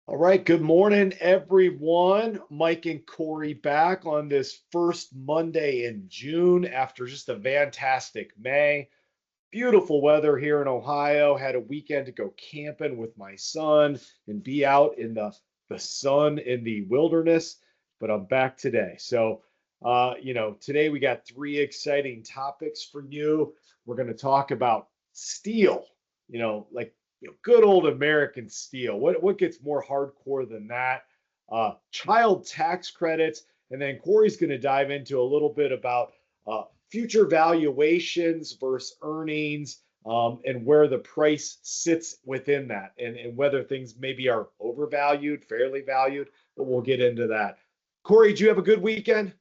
All right, good morning, everyone. Mike and Corey back on this first Monday in June after just a fantastic May. Beautiful weather here in Ohio. Had a weekend to go camping with my son and be out in the sun in the wilderness, but I'm back today. So, today we got three exciting topics for you. We're going to talk about steel, good old American steel. What gets more hardcore than that? Child tax credits, and then Corey's going to dive into a little bit about future valuations versus earnings, and where the price sits within that, and whether things maybe are overvalued, fairly valued. But we'll get into that. Corey, did you have a good weekend?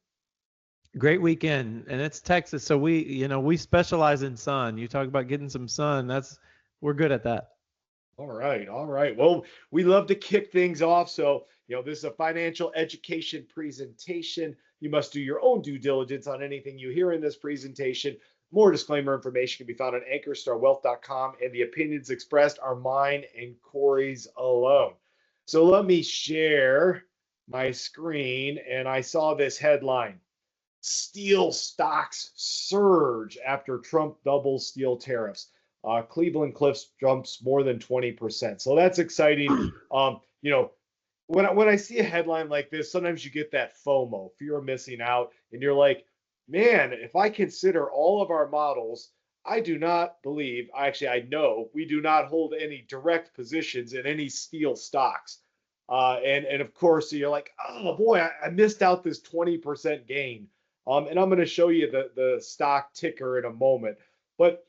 Great weekend, and it's Texas, so we specialize in sun. You talk about getting some sun. We're good at that. All right, all right. Well, we love to kick things off. So, this is a financial education presentation. You must do your own due diligence on anything you hear in this presentation. More disclaimer information can be found on ankerstarwealth.com, and the opinions expressed are mine and Corey's alone. So let me share my screen, and I saw this headline: Steel stocks surge after Trump doubles steel tariffs. Cleveland Cliffs jumps more than 20%. So that's exciting. When I see a headline like this, sometimes you get that FOMO, fear of missing out, and you're like, man, if I consider all of our models, I do not believe, actually, I know we do not hold any direct positions in any steel stocks. And of course, you're like, oh boy, I missed out this 20% gain. And I'm going to show you the stock ticker in a moment. But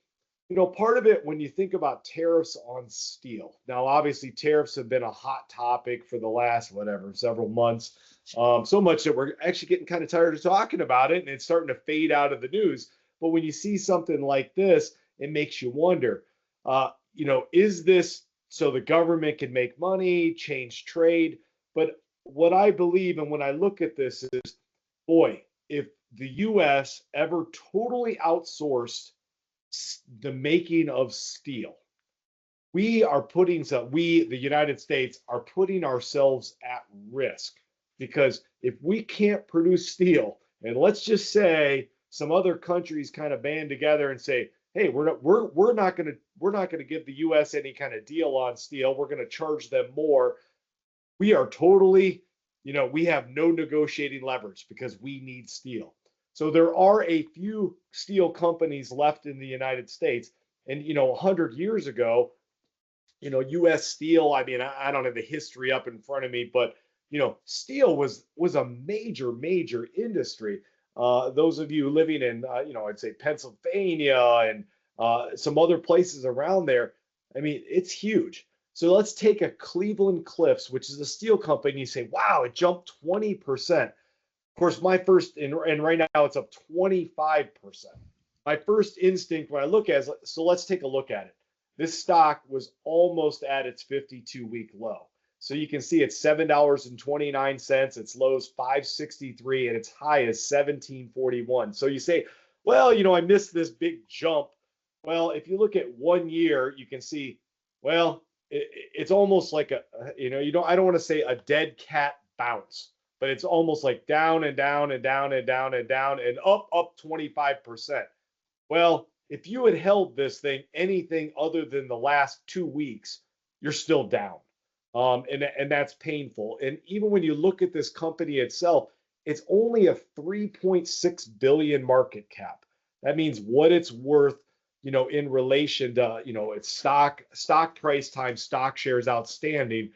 part of it when you think about tariffs on steel. Now, obviously, tariffs have been a hot topic for the last, several months. So much that we're actually getting kind of tired of talking about it, and it's starting to fade out of the news. But when you see something like this, it makes you wonder, is this so the government can make money, change trade? But what I believe, and when I look at this, is, boy, if the US ever totally outsourced the making of steel, the United States, are putting ourselves at risk, because if we can't produce steel, and let's just say some other countries kind of band together and say, hey, we're not going to give the US any kind of deal on steel, we're going to charge them more, we are totally, we have no negotiating leverage because we need steel. So there are a few steel companies left in the United States. And, 100 years ago, U.S. Steel, I mean, I don't have the history up in front of me, but, steel was a major, major industry. Those of you living in, I'd say Pennsylvania and some other places around there, I mean, it's huge. So let's take a Cleveland Cliffs, which is a steel company. You say, wow, it jumped 20%. Of course, my first, and right now it's up 25%. My first instinct when I look at it is, so let's take a look at it. This stock was almost at its 52-week low. So you can see it's $7.29, its low is 563, and its high is 1741. So you say, well, I missed this big jump. Well, if you look at 1 year, you can see, well, it's almost like I don't want to say a dead cat bounce, but it's almost like down and down and down and down and down and up 25%. Well, if you had held this thing anything other than the last 2 weeks, you're still down. And that's painful. And even when you look at this company itself, it's only a 3.6 billion market cap. That means what it's worth, in relation to, its stock price times stock shares outstanding.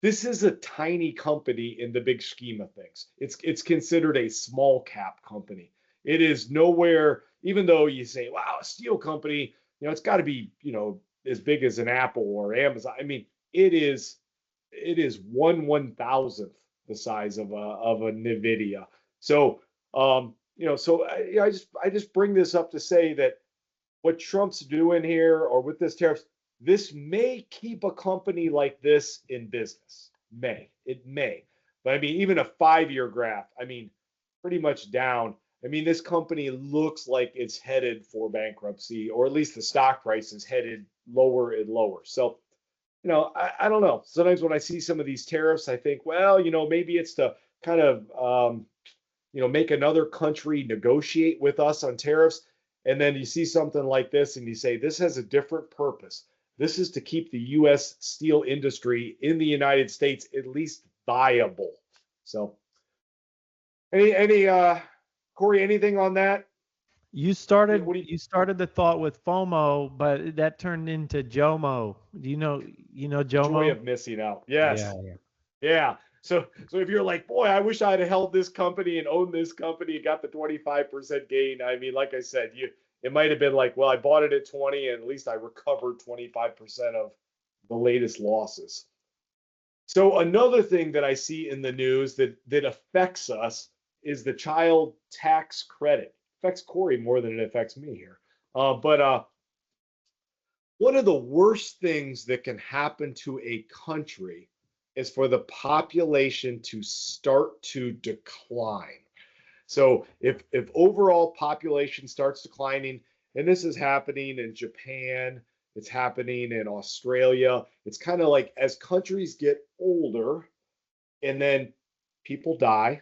This is a tiny company in the big scheme of things. It's considered a small cap company. It is nowhere, even though you say, wow, a steel company, it's got to be, as big as an Apple or Amazon. I mean, it is 1/1000th the size of a Nvidia. So, I just bring this up to say that what Trump's doing here, or with this tariffs, this may keep a company like this in business. It may. But I mean, even a 5-year graph, I mean, pretty much down. I mean, this company looks like it's headed for bankruptcy, or at least the stock price is headed lower and lower. So I don't know. Sometimes when I see some of these tariffs, I think, well, maybe it's to kind of, make another country negotiate with us on tariffs. And then you see something like this and you say, this has a different purpose. This is to keep the U.S. steel industry in the United States at least viable. So, Corey, anything on that? You started the thought with FOMO, but that turned into JOMO. Do you know Joy JOMO? of missing out. Yes. Yeah. Yeah. So if you're like, boy, I wish I'd held this company and owned this company and got the 25% gain. I mean, like I said, it might have been like, well, I bought it at 20 and at least I recovered 25% of the latest losses. So another thing that I see in the news that affects us is the child tax credit. It affects Corey more than it affects me here. But one of the worst things that can happen to a country is for the population to start to decline. So if overall population starts declining, and this is happening in Japan, it's happening in Australia, it's kind of like as countries get older and then people die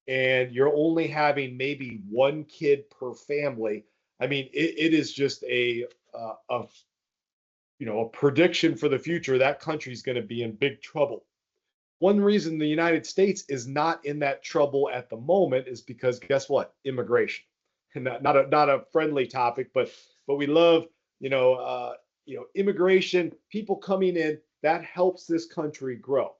and you're only having maybe one kid per family. I mean, it is just a prediction for the future. That country's going to be in big trouble. One reason the United States is not in that trouble at the moment is because guess what? Immigration, and not a friendly topic, but we love immigration, people coming in. That helps this country grow.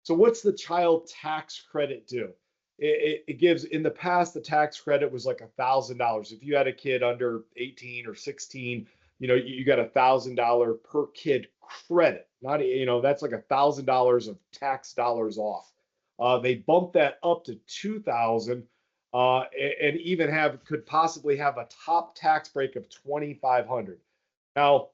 So what's the child tax credit do? It gives, in the past, the tax credit was like $1,000. If you had a kid under 18 or 16, you got $1,000 per kid credit. Not, that's like $1,000 of tax dollars off. They bumped that up to 2,000, and even could possibly have a top tax break of 2,500. Now,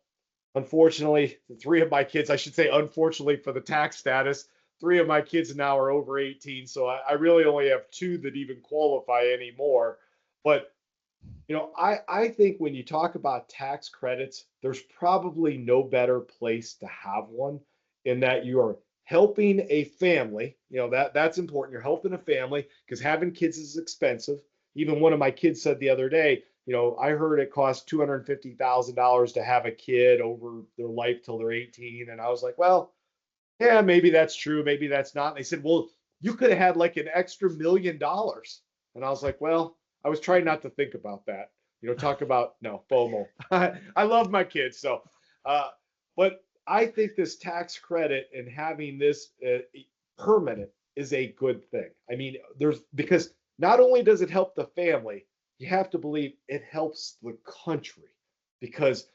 unfortunately, three of my kids, I should say, unfortunately for the tax status, three of my kids now are over 18, so I really only have two that even qualify anymore. But I think when you talk about tax credits, there's probably no better place to have one in that you are helping a family. That's important. You're helping a family because having kids is expensive. Even one of my kids said the other day, I heard it costs $250,000 to have a kid over their life till they're 18. And I was like, well, yeah, maybe that's true. Maybe that's not. And they said, well, you could have had like an extra $1 million. And I was like, well, I was trying not to think about that. Talk about FOMO. I love my kids. So, but I think this tax credit and having this permanent is a good thing. I mean, because not only does it help the family, you have to believe it helps the country. Because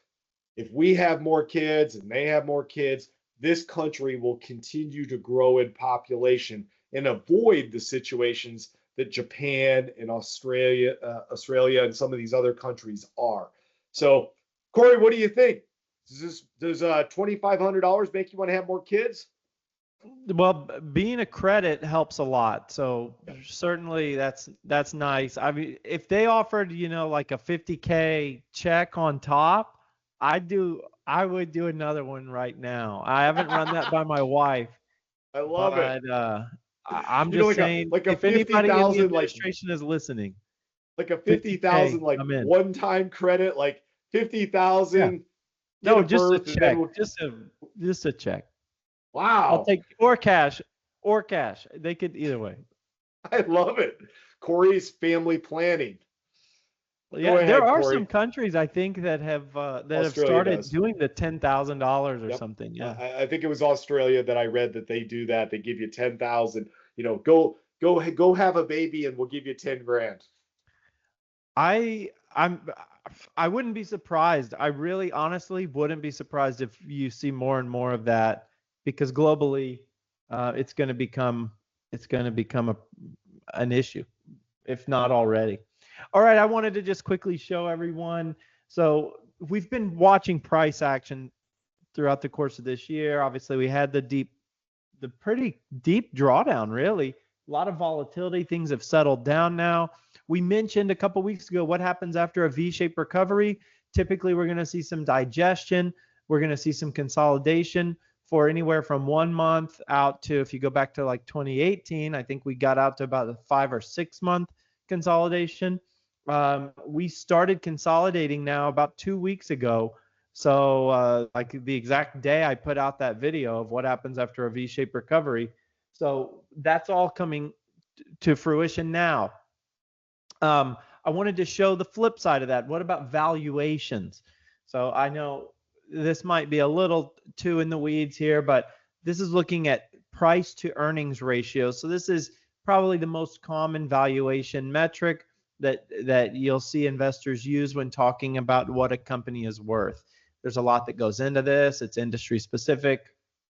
if we have more kids and they have more kids, this country will continue to grow in population and avoid the situations that Japan and Australia and some of these other countries are. So, Corey, what do you think? Does $2,500 make you want to have more kids? Well, being a credit helps a lot. So certainly that's nice. I mean, if they offered, like a 50K check on top, I would do another one right now. I haven't run that by my wife. I love it. I'm just saying, like a if anybody in the 50,000 administration is listening, like a 50,000 like one-time credit, like 50,000. Yeah. No, just a check. Just a check. Wow. I'll take or cash. They could either way. I love it. Corey's family planning. Well, yeah, there are some countries I think that have started doing the $10,000 or something. Yeah, I think it was Australia that I read that they do that. They give you 10,000. Go have a baby and we'll give you 10 grand. I wouldn't be surprised. I really honestly wouldn't be surprised if you see more and more of that, because globally it's going to become an issue, if not already. All right, I wanted to just quickly show everyone. So we've been watching price action throughout the course of this year. Obviously, we had the pretty deep drawdown, really. A lot of volatility. Things have settled down now. We mentioned a couple weeks ago what happens after a V-shaped recovery. Typically, we're going to see some digestion. We're going to see some consolidation. for anywhere from 1 month out to, if you go back to like 2018, I think we got out to about a 5 or 6 month consolidation. We started consolidating now about 2 weeks ago. So like the exact day I put out that video of what happens after a V-shaped recovery. So that's all coming to fruition now. I wanted to show the flip side of that. What about valuations? So I know this might be a little too in the weeds here, but this is looking at price to earnings ratio. So this is probably the most common valuation metric that you'll see investors use when talking about what a company is worth. There's a lot that goes into this. It's industry specific,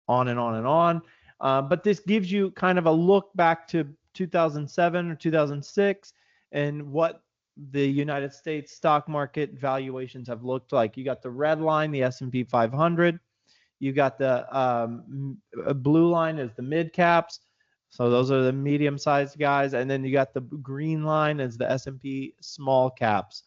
on and on and on. But this gives you kind of a look back to 2007 or 2006 and what the United States stock market valuations have looked like. You got the red line, the S&P 500. You got the blue line is the mid caps. So those are the medium-sized guys. And then you got the green line as the S&P small caps.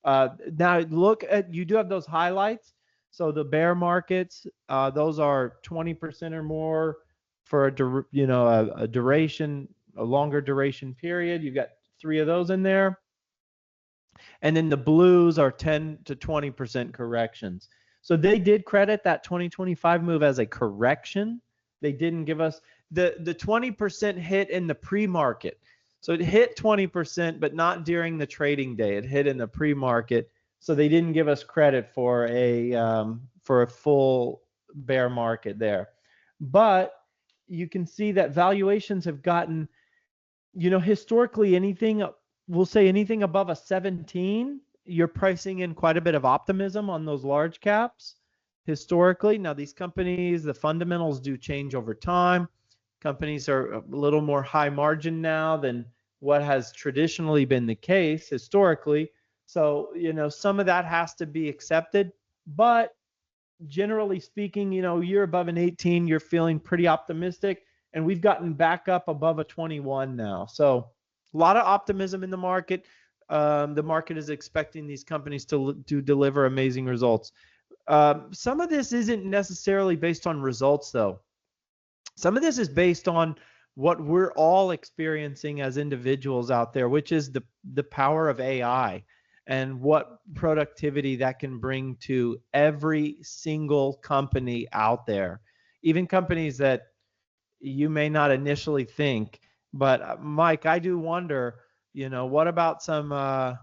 Now look at, you do have those highlights. So the bear markets, those are 20% or more for a duration, a longer duration period. You've got 3 of those in there. And then the blues are 10 to 20% corrections. So they did credit that 2025 move as a correction. They didn't give us the 20% hit in the pre-market. So it hit 20%, but not during the trading day. It hit in the pre-market. So they didn't give us credit for a full bear market there. But you can see that valuations have gotten, historically we'll say anything above a 17, you're pricing in quite a bit of optimism on those large caps historically. Now these companies, the fundamentals do change over time. Companies are a little more high margin now than what has traditionally been the case historically. So, some of that has to be accepted, but generally speaking, you're above an 18, you're feeling pretty optimistic, and we've gotten back up above a 21 now. So a lot of optimism in the market. The market is expecting these companies to deliver amazing results. Some of this isn't necessarily based on results, though. Some of this is based on what we're all experiencing as individuals out there, which is the power of AI and what productivity that can bring to every single company out there, even companies that you may not initially think. But Mike, I do wonder, what about some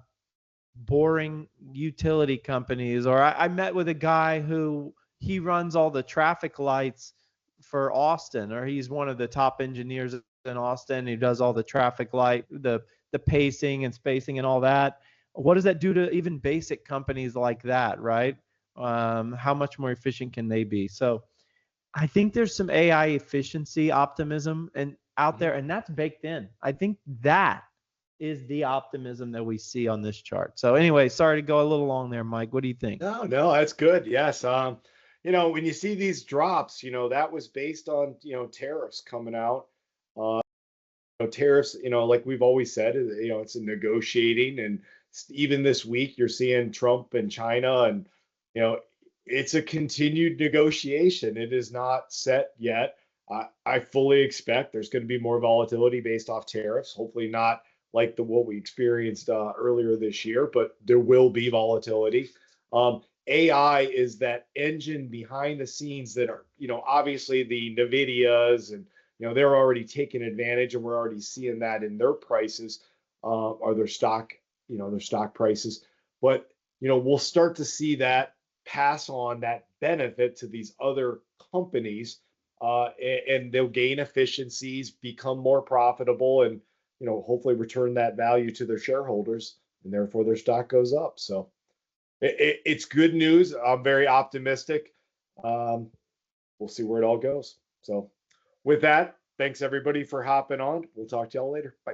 boring utility companies? Or I met with a guy who he runs all the traffic lights for Austin, or he's one of the top engineers in Austin. He does all the traffic light, the pacing and spacing and all that. What does that do to even basic companies like that, right? How much more efficient can they be? So I think there's some AI efficiency optimism out there, and that's baked in. I think that is the optimism that we see on this chart. So anyway, sorry to go a little long there, Mike. What do you think? No, that's good. Yes. When you see these drops, that was based on, tariffs coming out. Tariffs, like we've always said, it's a negotiating, and even this week you're seeing Trump and China, and it's a continued negotiation. It is not set yet. I fully expect there's going to be more volatility based off tariffs. Hopefully not like what we experienced earlier this year, but there will be volatility. AI is that engine behind the scenes that are, obviously the NVIDIAs, and they're already taking advantage, and we're already seeing that in their prices, or their stock prices. But we'll start to see that pass on that benefit to these other companies, and they'll gain efficiencies, become more profitable, and hopefully return that value to their shareholders, and therefore their stock goes up. So it's good news. I'm very optimistic. We'll see where it all goes. So with that, thanks everybody for hopping on. We'll talk to y'all later. Bye.